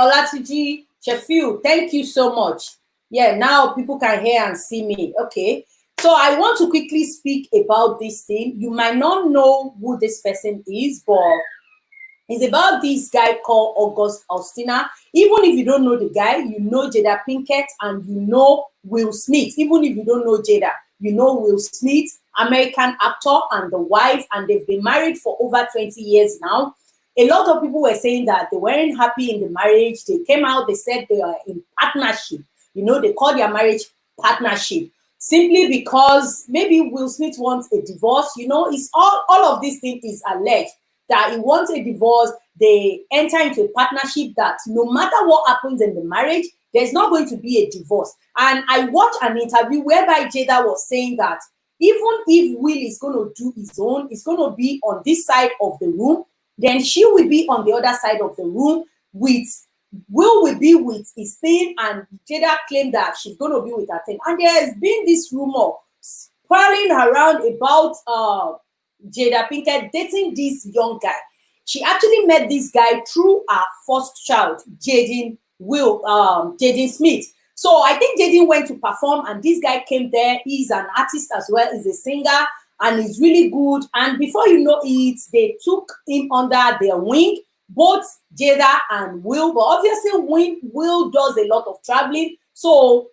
Olatuji Sheffield, thank you so much. Yeah, now people can hear and see me. Okay. So I want to quickly speak about this thing. You might not know who this person is, but it's about this guy called Alsina. Even if you don't know the guy, you know Jada Pinkett and you know Will Smith. Even if you don't know Jada, you know Will Smith, American actor, and the wife, and they've been married for over 20 years now. A lot of people were saying that they weren't happy in the marriage. They came out, they said they are in partnership. You know, they call their marriage partnership simply because maybe Will Smith wants a divorce. You know, it's all of this thing is alleged that he wants a divorce. They enter into a partnership that no matter what happens in the marriage, there's not going to be a divorce. And I watched an interview whereby Jada was saying that even if Will is going to do his own, it's going to be on this side of the room, then she will be on the other side of the room with Will be with his thing, and Jada claimed that she's going to be with her thing. And there has been this rumor swirling around about Jada Pinkett dating this young guy. She actually met this guy through her first child, Jaden Smith. So I think Jaden went to perform, and this guy came there. He's an artist as well. He's a singer, and he's really good. And before you know it, they took him under their wing, both Jada and Will. But obviously, Will does a lot of traveling, so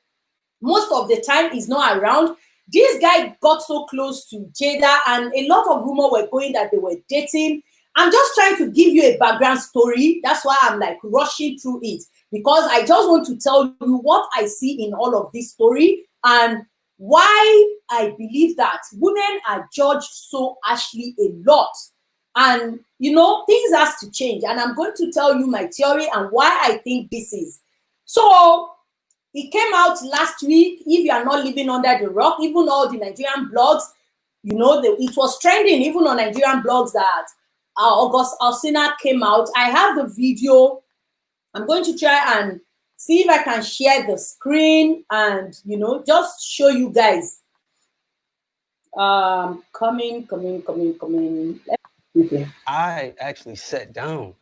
most of the time he's not around. This guy got so close to Jada, and a lot of rumors were going that they were dating. I'm just trying to give you a background story. That's why I'm like rushing through it, because I just want to tell you what I see in all of this story and why I believe that women are judged so harshly a lot. And, you know, things has to change. And I'm going to tell you my theory and why I think this is. So, it came out last week. If you are not living under the rock, even all the Nigerian blogs, you know, it was trending even on Nigerian blogs that Alsina came out. I have the video. I'm going to try and see if I can share the screen and, you know, just show you guys. Coming. Okay. I actually sat down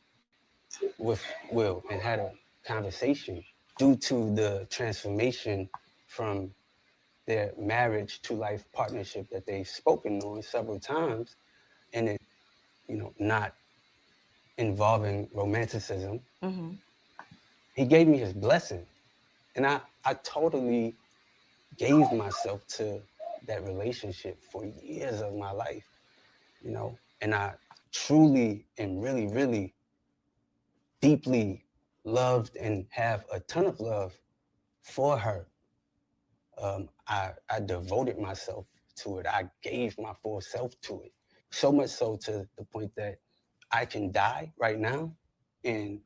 with Will and had a conversation due to the transformation from their marriage to life partnership that they've spoken on several times, and it, you know, not involving romanticism. Mm-hmm. He gave me his blessing, and I totally gave myself to that relationship for years of my life, you know, and I truly and really, really deeply loved and have a ton of love for her. I devoted myself to it. I gave my full self to it. So much so to the point that I can die right now and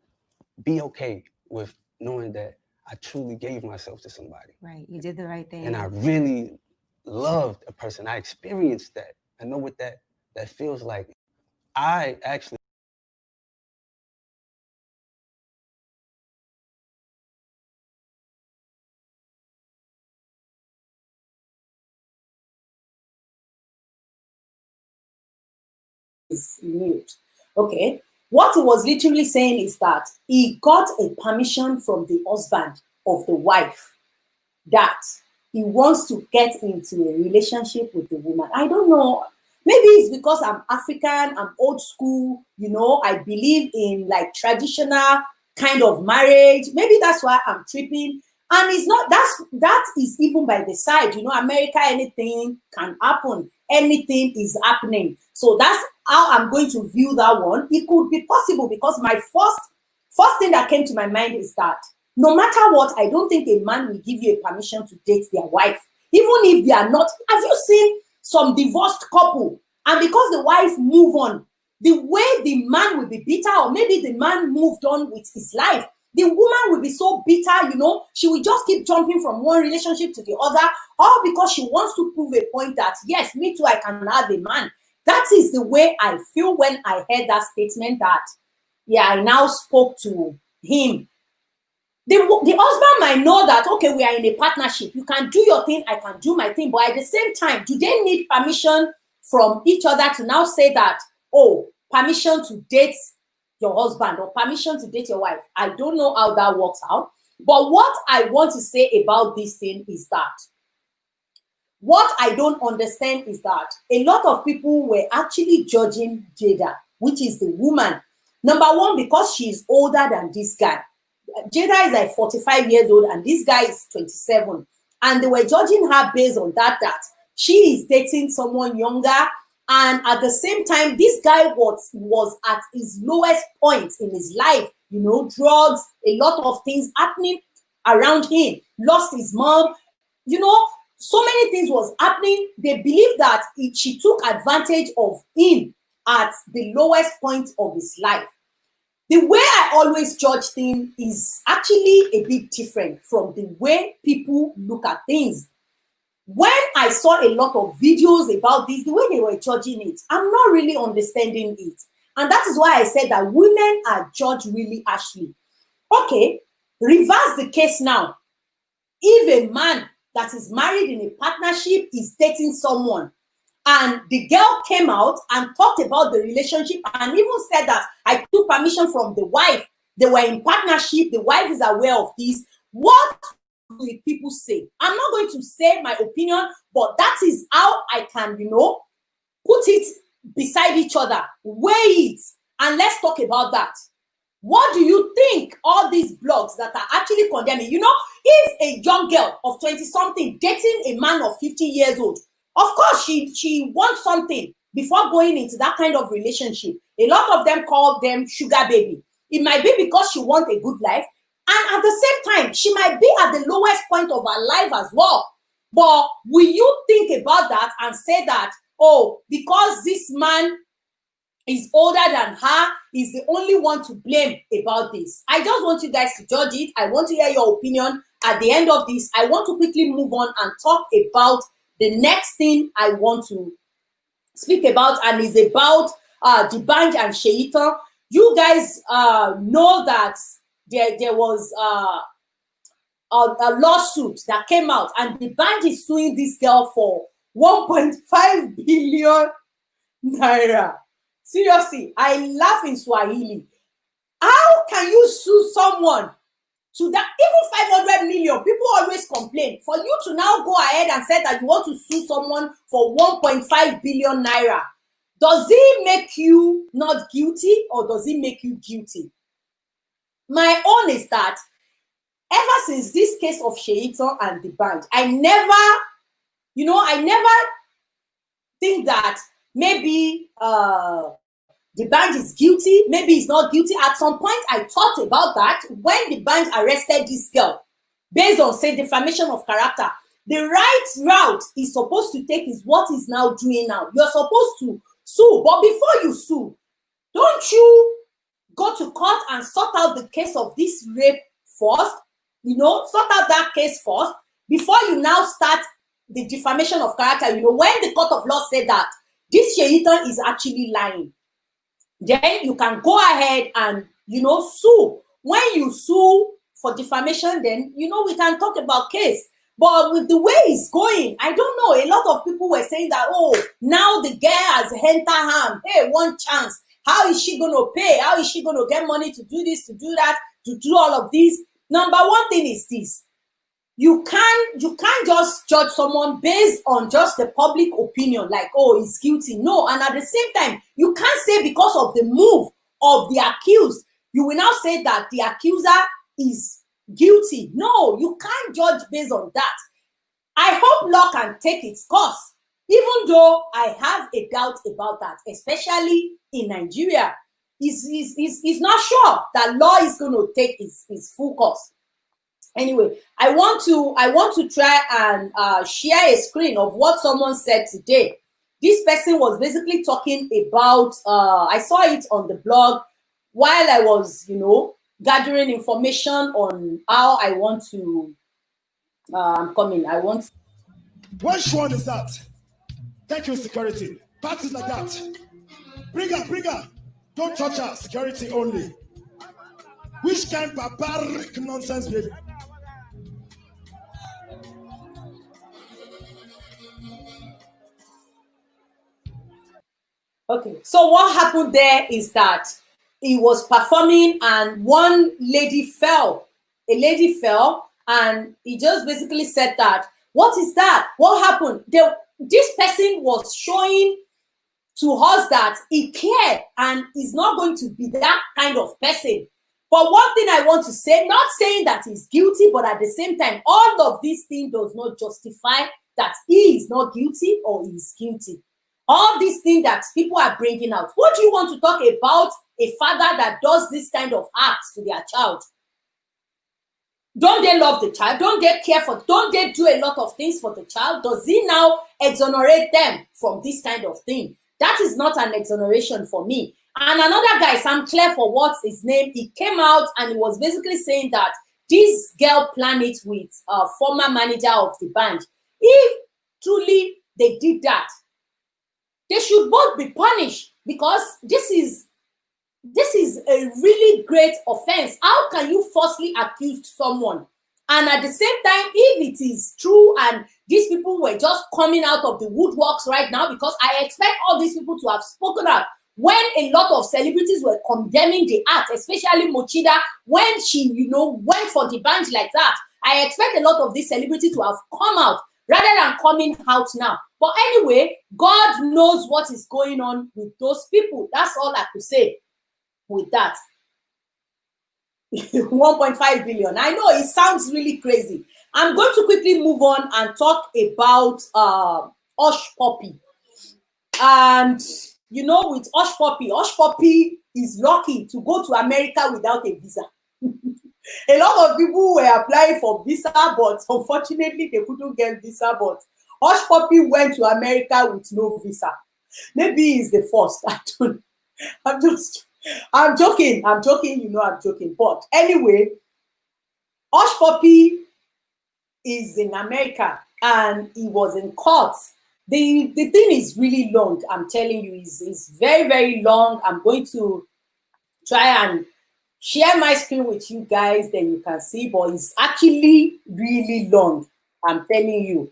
be okay with knowing that I truly gave myself to somebody. Right, you did the right thing. And I really loved a person. I experienced that. I know what that feels like. I actually is mute. Okay. What he was literally saying is that he got a permission from the husband of the wife that he wants to get into a relationship with the woman. I don't know. Maybe it's because I'm African, I'm old school, you know, I believe in like traditional kind of marriage. Maybe that's why I'm tripping. And it's not, that is even by the side, you know, America, anything can happen. Anything is happening. So that's how I'm going to view that one. It could be possible because my first thing that came to my mind is that no matter what, I don't think a man will give you a permission to date their wife, even if they are not. Have you seen some divorced couple, and because the wife move on, the way the man will be bitter, or maybe the man moved on with his life, the woman will be so bitter, you know, she will just keep jumping from one relationship to the other, all because she wants to prove a point that, yes, me too, I can have a man. That is the way I feel when I heard that statement that, yeah, I now spoke to him. The husband might know that, okay, we are in a partnership. You can do your thing, I can do my thing. But at the same time, do they need permission from each other to now say that, oh, permission to date your husband or permission to date your wife. I don't know how that works out. But what I want to say about this thing is that what I don't understand is that a lot of people were actually judging Jada, which is the woman. Number one, because she's older than this guy. Jada is like 45 years old and this guy is 27. And they were judging her based on that she is dating someone younger. And at the same time, this guy was at his lowest point in his life. You know, drugs, a lot of things happening around him. Lost his mom. You know, so many things was happening. They believe that she took advantage of him at the lowest point of his life. The way I always judge things is actually a bit different from the way people look at things. When I saw a lot of videos about this, the way they were judging it, I'm not really understanding it. And that is why I said that women are judged really harshly. Okay, reverse the case now. If a man that is married in a partnership is dating someone, and the girl came out and talked about the relationship and even said that I took permission from the wife, they were in partnership, the wife is aware of this, what will people say? I'm not going to say my opinion, but that is how I can, you know, put it beside each other, weigh it, and let's talk about that. What do you think all these blogs that are actually condemning? You know, if a young girl of 20-something dating a man of 50 years old, of course she wants something before going into that kind of relationship. A lot of them call them sugar baby. It might be because she wants a good life, and at the same time, she might be at the lowest point of her life as well. But will you think about that and say that, oh, because this man is older than her, is the only one to blame about this? I just want you guys to judge it. I want to hear your opinion. At the end of this, I want to quickly move on and talk about the next thing I want to speak about, and is about Dbanj and Seyitan. You guys know that there was a lawsuit that came out, and Dbanj is suing this girl for 1.5 billion naira. Seriously, I laugh in Swahili. How can you sue someone to that? Even 500 million, people always complain. For you to now go ahead and say that you want to sue someone for 1.5 billion naira, does it make you not guilty or does it make you guilty? My own is that ever since this case of Seyitan and Dbanj, I never think that maybe Dbanj is guilty, maybe he's not guilty. At some point, I thought about that when Dbanj arrested this girl based on, say, defamation of character. The right route he's supposed to take is what he's now doing now. You're supposed to sue, but before you sue, don't you go to court and sort out the case of this rape first? You know, sort out that case first before you now start the defamation of character. You know, when the court of law said that this Seyitan is actually lying, then you can go ahead and, you know, sue. When you sue for defamation, then, you know, we can talk about case. But with the way it's going, I don't know. A lot of people were saying that, oh, now the girl has entered harm. Hey, one chance. How is she going to pay? How is she going to get money to do this, to do that, to do all of this? Number one thing is this. You can't just judge someone based on just the public opinion, like, oh, he's guilty. No, and at the same time, you can't say because of the move of the accused, you will now say that the accuser is guilty. No, you can't judge based on that. I hope law can take its course, even though I have a doubt about that, especially in Nigeria. He's not sure that law is going to take its full course. Anyway, I want to try and share a screen of what someone said today. This person was basically talking about, I saw it on the blog while I was, you know, gathering information on how I want to, I'm coming, I want. Which one is that? Thank you, security. Parties like that. Bring her. Don't touch her, security only. Which kind of barbaric nonsense, baby? Okay, so what happened there is that he was performing and one lady fell. A lady fell and he just basically said that, what is that? What happened? This person was showing to us that he cared and is not going to be that kind of person. But one thing I want to say, not saying that he's guilty, but at the same time, all of these things does not justify that he is not guilty or he is guilty. All these things that people are bringing out. What do you want to talk about a father that does this kind of acts to their child? Don't they love the child? Don't they care for, don't they do a lot of things for the child? Does he now exonerate them from this kind of thing? That is not an exoneration for me. And another guy, Sam Clare, for what's his name, he came out and he was basically saying that this girl planned it with a former manager of Dbanj. If truly they did that, they should both be punished, because this is a really great offense. How can you falsely accuse someone? And at the same time, if it is true and these people were just coming out of the woodworks right now, because I expect all these people to have spoken out when a lot of celebrities were condemning the act, especially Mochida, when she, went for Dbanj like that. I expect a lot of these celebrities to have come out rather than coming out now. But anyway, God knows what is going on with those people. That's all I could say with that. 1.5 billion. I know it sounds really crazy. I'm going to quickly move on and talk about Hushpuppi. And with Hushpuppi is lucky to go to America without a visa. A lot of people were applying for visa, but unfortunately they couldn't get visa. But Hushpuppi went to America with no visa. Maybe he's the first. I'm joking. I'm joking. But anyway, Hushpuppi is in America and he was in court. The thing is really long. I'm telling you, it's very, very long. I'm going to try and share my screen with you guys, then you can see, but it's actually really long. I'm telling you.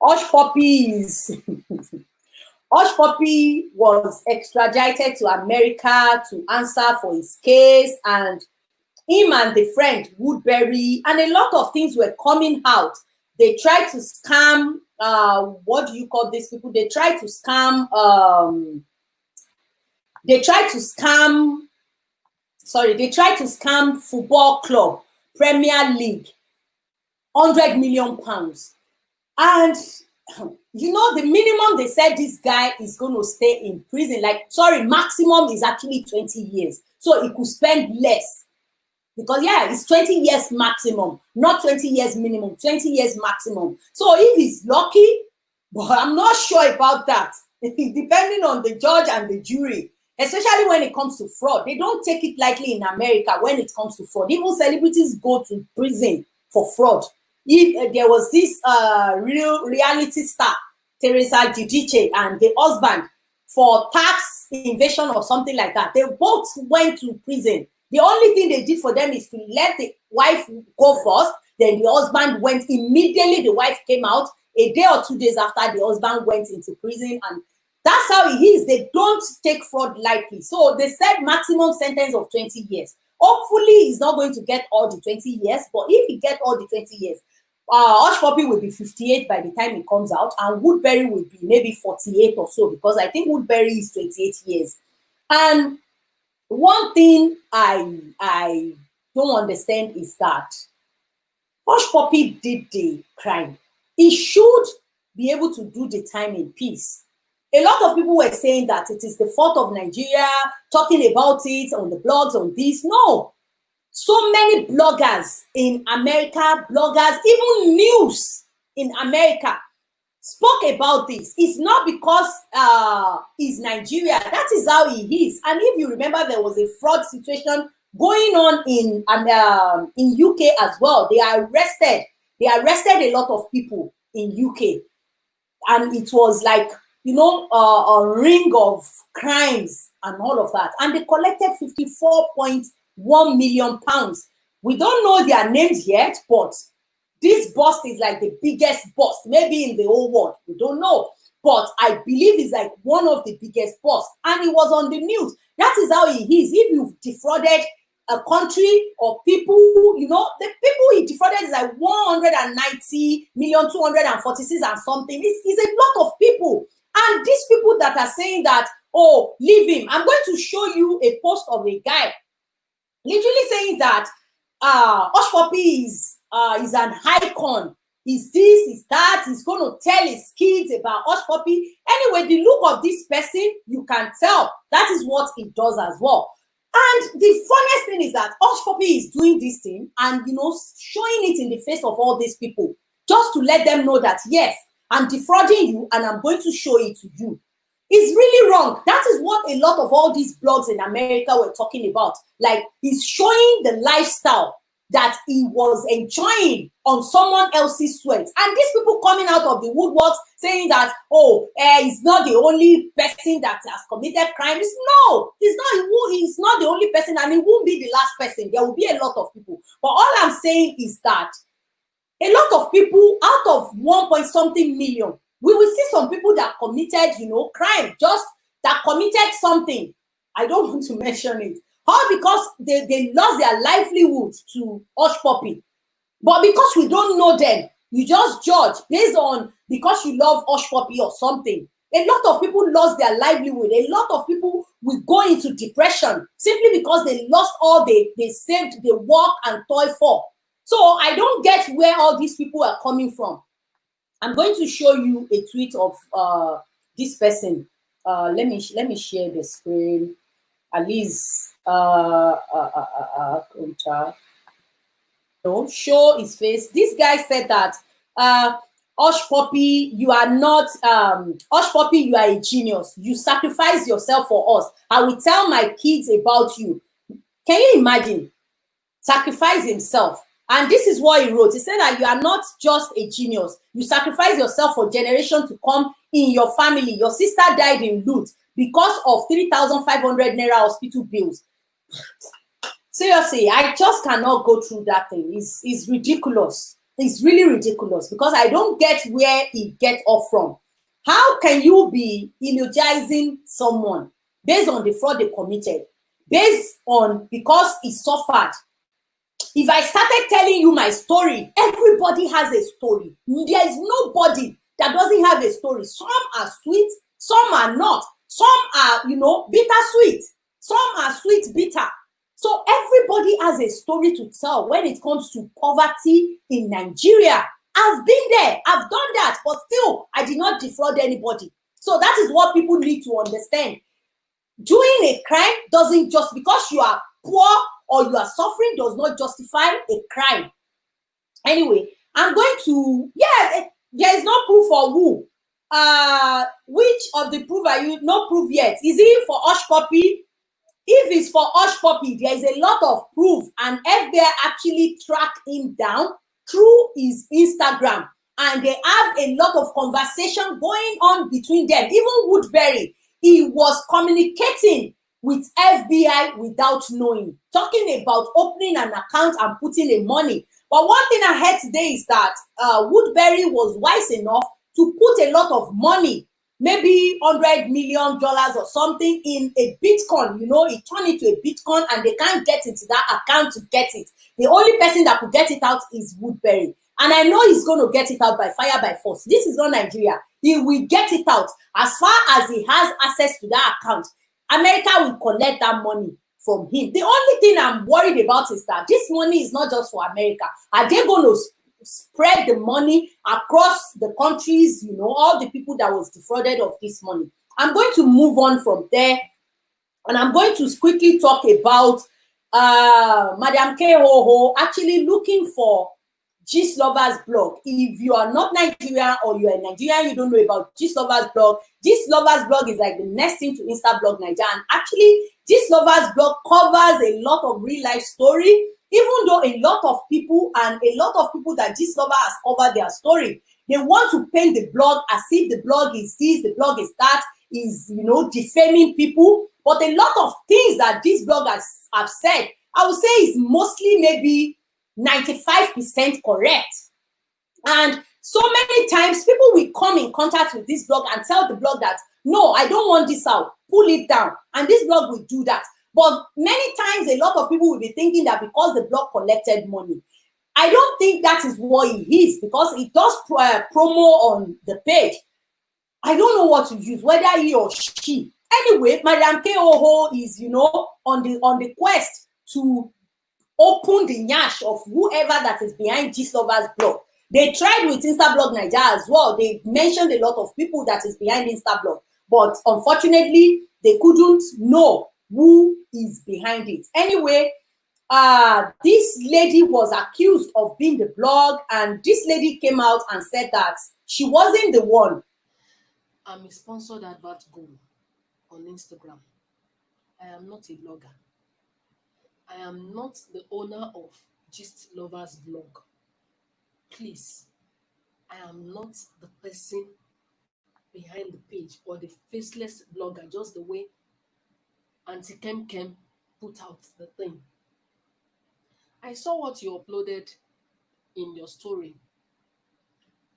Hushpuppi was extradited to America to answer for his case, and him and the friend Woodbury and a lot of things were coming out. They tried to scam, what do you call these people? They tried to scam, football club, Premier League, £100 million. And the minimum they said this guy is going to stay in prison, maximum is actually 20 years. So he could spend less. Because, it's 20 years maximum, not 20 years minimum, 20 years maximum. So if he's lucky, but I'm not sure about that. Depending on the judge and the jury, especially when it comes to fraud. They don't take it lightly in America when it comes to fraud. Even celebrities go to prison for fraud. If there was this reality star, Teresa Giudice, and the husband for tax invasion or something like that, they both went to prison. The only thing they did for them is to let the wife go first. Then the husband went immediately. The wife came out a day or 2 days after the husband went into prison. And that's how it is. They don't take fraud lightly. So they said maximum sentence of 20 years. Hopefully, he's not going to get all the 20 years. But if he gets all the 20 years, Hushpuppi will be 58 by the time it comes out. And Woodbury will be maybe 48 or so. Because I think Woodbury is 28 years. And one thing I don't understand is that Hushpuppi did the crime. He should be able to do the time in peace. A lot of people were saying that it is the fault of Nigeria, talking about it on the blogs, on this. No. So many bloggers in America, even news in America, spoke about this. It's not because he's Nigeria. That is how he is. And if you remember, there was a fraud situation going on in UK as well. They arrested a lot of people in UK. And it was like, a ring of crimes and all of that. And they collected £54.1 million. We don't know their names yet, but this bust is like the biggest bust, maybe in the whole world. We don't know. but I believe he's like one of the biggest boss, and he was on the news. That is how he is. If you've defrauded a country or people, you know, the people he defrauded is like 190,246,000 and something. It's a lot of people. And these people that are saying that, oh, leave him. I'm going to show you a post of a guy literally saying that Hushpuppi is an icon. Is this, is that? He's going to tell his kids about Hushpuppi. Anyway, the look of this person, you can tell that is what he does as well. And the funniest thing is that Hushpuppi is doing this thing and, you know, showing it in the face of all these people just to let them know that, yes, I'm defrauding you and I'm going to show it to you. It's really wrong. That is what a lot of all these blogs in America were talking about. Like, he's showing the lifestyle that he was enjoying on someone else's sweat. And these people coming out of the woodworks saying that, oh, he's not the only person that has committed crimes. No, he's not the only person, and he won't be the last person. There will be a lot of people. But all I'm saying is that a lot of people, out of 1 point something million, we will see some people that committed, you know, crime, just that committed something. I don't want to mention it. All because they lost their livelihood to Hushpuppi. But because we don't know them, you just judge based on because you love Hushpuppi or something. A lot of people lost their livelihood. A lot of people will go into depression simply because they lost all they saved, they work and toil for. So I don't get where all these people are coming from. I'm going to show you a tweet of this person. Let me share the screen. At least show his face. This guy said that Hushpuppi, you are not Hushpuppi, you are a genius. You sacrifice yourself for us. I will tell my kids about you. Can you imagine? Sacrifice himself. And this is what he wrote. He said that you are not just a genius. You sacrifice yourself for generations to come in your family. Your sister died in loot because of 3,500 naira hospital bills. Seriously, I just cannot go through that thing. It's ridiculous. It's really ridiculous because I don't get where he gets off from. How can you be eulogizing someone based on the fraud they committed, based on because he suffered? If I started telling you my story, everybody has a story. There is nobody that doesn't have a story. Some are sweet, some are not. Some are, you know, bittersweet. Some are sweet bitter. So everybody has a story to tell when it comes to poverty in Nigeria. I've been there, I've done that, but still, I did not defraud anybody. So that is what people need to understand. Doing a crime doesn't just because you are poor or you are suffering does not justify a crime. Anyway, I'm going to, there is no proof for who. Which of the proof are you? No proof yet. Is it for Hushpuppi? If it's for Hushpuppi, there is a lot of proof, and FBI actually tracked him down through his Instagram, and they have a lot of conversation going on between them. Even Woodbury, he was communicating with FBI without knowing, talking about opening an account and putting in money. But one thing I heard today is that Woodbury was wise enough to put a lot of money, maybe $100 million or something, in a Bitcoin. You know, he turned it to a Bitcoin and they can't get into that account to get it. The only person that could get it out is Woodbury. And I know he's going to get it out by fire, by force. This is not Nigeria. He will get it out. As far as he has access to that account, America will collect that money from him. The only thing I'm worried about is that this money is not just for America. Are they going to spread the money across the countries, you know, all the people that was defrauded of this money? I'm going to move on from there, and I'm going to quickly talk about Madam K Ho actually looking for Gist Lovers blog. If you are not Nigerian or you are Nigerian, you don't know about Gist Lovers blog. Gist Lovers blog is like the next thing to Insta blog Nigeria. And actually, Gist Lovers blog covers a lot of real life story, even though a lot of people that Gist Lover has covered their story, they want to paint the blog as if the blog is this, the blog is that, is, you know, defaming people. But a lot of things that this blog have said, I would say is mostly maybe 95% correct. And So many times people will come in contact with this blog and tell the blog that, no, I don't want this out, pull it down. And this blog will do that. But many times a lot of people will be thinking that because the blog collected money. I don't think that is what it is, because it does promo on the page. I don't know what to use, whether he or she. Anyway, Madam KOO is, you know, on the quest to open the nyash of whoever that is behind Gistlover's blog. They tried with Instablog Nigeria as well. They mentioned a lot of people that is behind Instablog, but unfortunately, they couldn't know who is behind it. Anyway, this lady was accused of being the blog, and this lady came out and said that she wasn't the one. I'm a sponsored advert guru on Instagram. I am not a blogger. I am not the owner of Gist Lovers blog. Please, I am not the person behind the page or the faceless blogger, just the way Auntie Kem put out the thing. I saw what you uploaded in your story.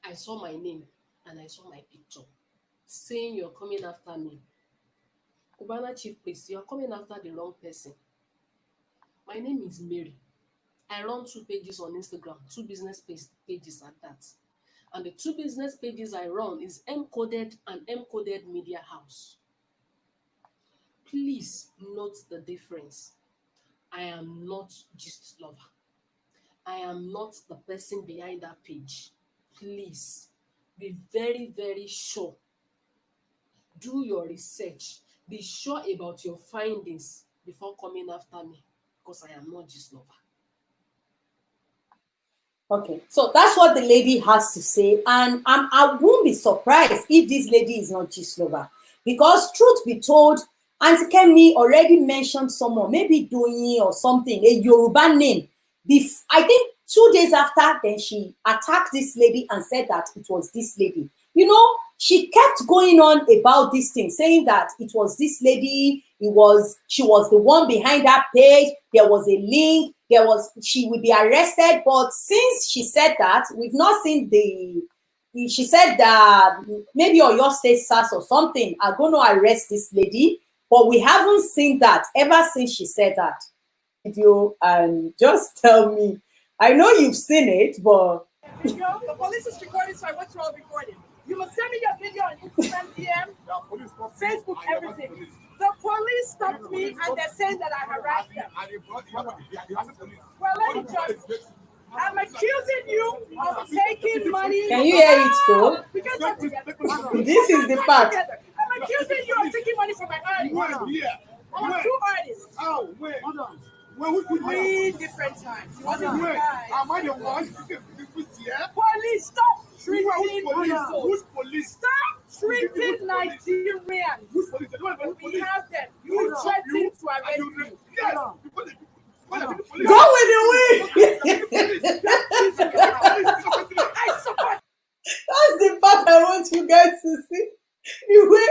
I saw my name and I saw my picture saying you're coming after me. Cubana Chief Priest, you're coming after the wrong person. My name is Mary. I run 2 pages on Instagram, 2 business pages at that. And the 2 business pages I run is M-Coded and M-Coded Media House. Please note the difference. I am not Gist Lover. I am not the person behind that page. Please be very, very sure. Do your research. Be sure about your findings before coming after me, because I am not Gist Lover. Okay, so that's what the lady has to say, and I won't be surprised if this lady is not Gist Lover, because truth be told, Auntie Kemi already mentioned someone, maybe Doyin or something, a Yoruba name. I think 2 days after, then she attacked this lady and said that it was this lady. You know, she kept going on about this thing, saying that it was this lady, she was the one behind that page, there was a link, she would be arrested. But since she said that, we've not seen she said that maybe Oyo State SARS or something are going to arrest this lady, but we haven't seen that ever since she said that. Video, and just tell me, I know you've seen it, but the police is recording, so I want you all recording. You must send me your video on Instagram, DM, Facebook, everything. The police stopped me and they're saying that I harassed them. Well, let me just. I'm accusing you of taking money. Can you hear it though? We can talk together. This is the part. I'm accusing you of taking money from my artist. I have 2 artists. Oh, wait. Hold on. 3 different times. Am I the one? Police, stop treating Who's police? Stop treating Nigerians. Who's police? We have them. You threatened to arrest me. Yes. Go with the wind. I support. That's the part I want you guys to see. The way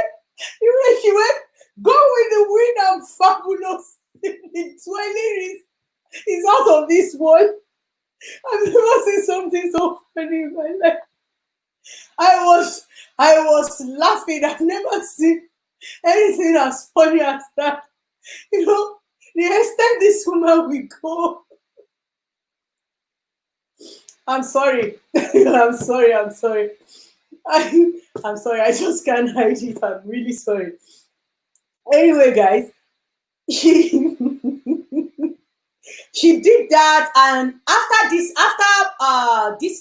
she went, go with the wind and fabulous. The twirling is out of this world. I've never seen something so funny in my life. I was laughing. I've never seen anything as funny as that. You know, the extent this woman will go. I'm sorry. I'm sorry. I'm sorry. I just can't hide it. I'm really sorry. Anyway, guys, she did that, and after this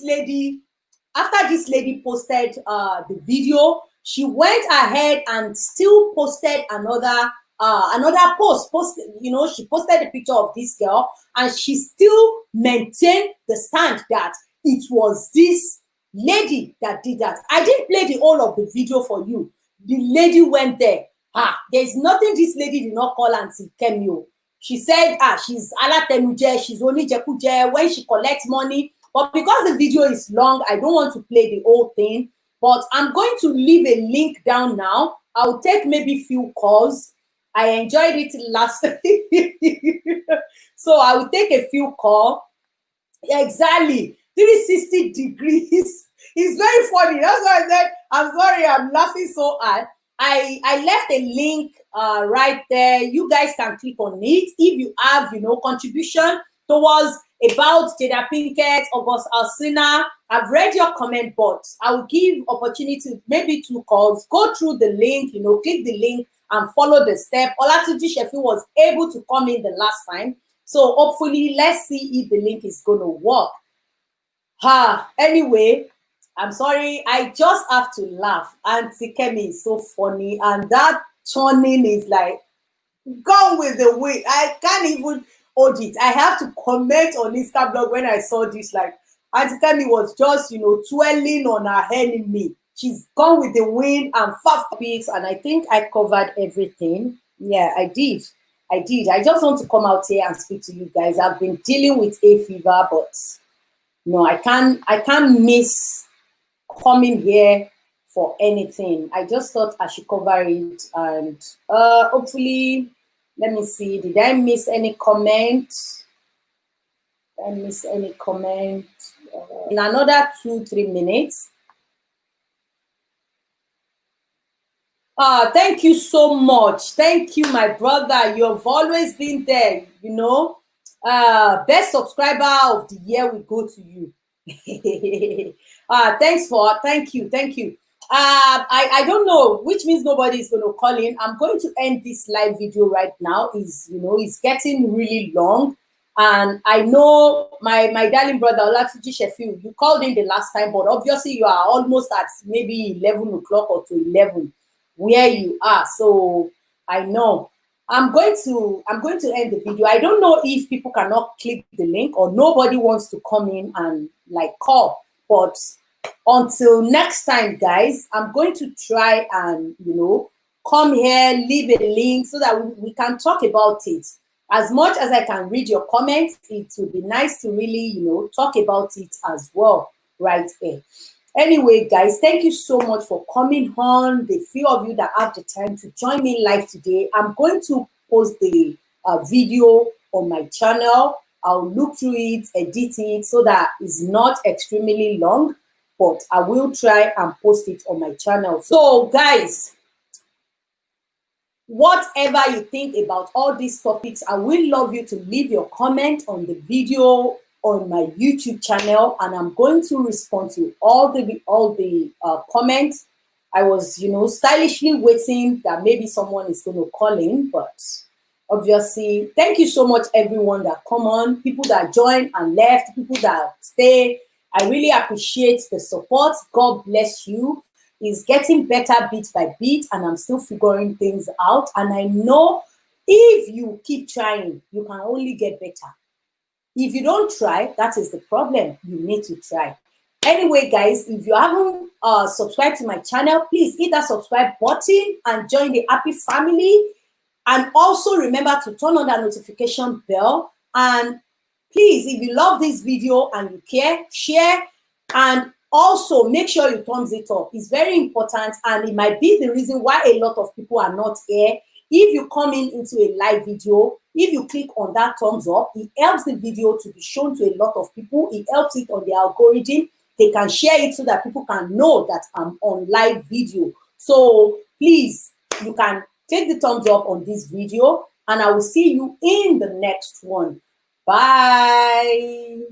lady posted the video, she went ahead and still posted another post. You know, she posted a picture of this girl, and she still maintained the stand that it was this lady that did that. I didn't play the whole of the video for you. The lady went there. There's nothing this lady did not call Auntie Kemi. She said, she's Alatemuje, she's only Jekuje when she collects money. But because the video is long, I don't want to play the whole thing. But I'm going to leave a link down now. I'll take maybe few calls. I enjoyed it last so I will take a few calls. Exactly. 360 degrees. It's very funny. That's why I said, I'm sorry, I'm laughing so hard. I left a link right there. You guys can click on it if you have, contribution towards about Jada Pinkett, August Alsina. I've read your comment, but I will give opportunity, maybe 2 calls. Go through the link, click the link and follow the step. Olatunji Sheffield was able to come in the last time. So hopefully, let's see if the link is going to work. Anyway, I'm sorry, I just have to laugh. Auntie Kemi is so funny, and that turning is like, gone with the wind. I can't even hold it. I have to comment on Insta blog when I saw this, like, Auntie Kemi was just, twirling on her enemy. She's gone with the wind and 5 topics, and I think I covered everything. Yeah, I did. I just want to come out here and speak to you guys. I've been dealing with hay fever, but no, I can't miss coming here for anything. I just thought I should cover it, and hopefully, let me see. Did I miss any comment? Did I miss any comment? In another 2-3 minutes. Thank you so much. Thank you, my brother. You've always been there, best subscriber of the year will go to you. Thank you. I don't know, which means nobody is going to call in. I'm going to end this live video right now. It's getting really long, and I know my darling brother Olatunji Sheffield, you called in the last time, but obviously you are almost at maybe 11 o'clock or to 11 where you are. So I know I'm going to end the video. I don't know if people cannot click the link or nobody wants to come in and like call, but until next time, guys, I'm going to try and come here, leave a link so that we can talk about it. As much as I can read your comments, it would be nice to really talk about it as well right here. Anyway, guys, thank you so much for coming on. The few of you that have the time to join me live today, I'm going to post the video on my channel. I'll look through it, edit it so that it's not extremely long, but I will try and post it on my channel. So, guys, whatever you think about all these topics, I will love you to leave your comment on the video on my YouTube channel, and I'm going to respond to all the comments. I was, stylishly waiting that maybe someone is going to call in, but obviously, thank you so much, everyone that come on, people that joined and left, people that stay. I really appreciate the support. God bless you. It's getting better bit by bit, and I'm still figuring things out. And I know if you keep trying, you can only get better. If you don't try, that is the problem. You need to try. Anyway, guys, if you haven't subscribed to my channel, please hit that subscribe button and join the happy family. And also remember to turn on that notification bell. And please, if you love this video and you care, share. And also make sure you thumbs it up. It's very important, and it might be the reason why a lot of people are not here. If you come into a live video, if you click on that thumbs up, it helps the video to be shown to a lot of people. It helps it on the algorithm. They can share it so that people can know that I'm on live video. So please, you can click the thumbs up on this video, and I will see you in the next one. Bye.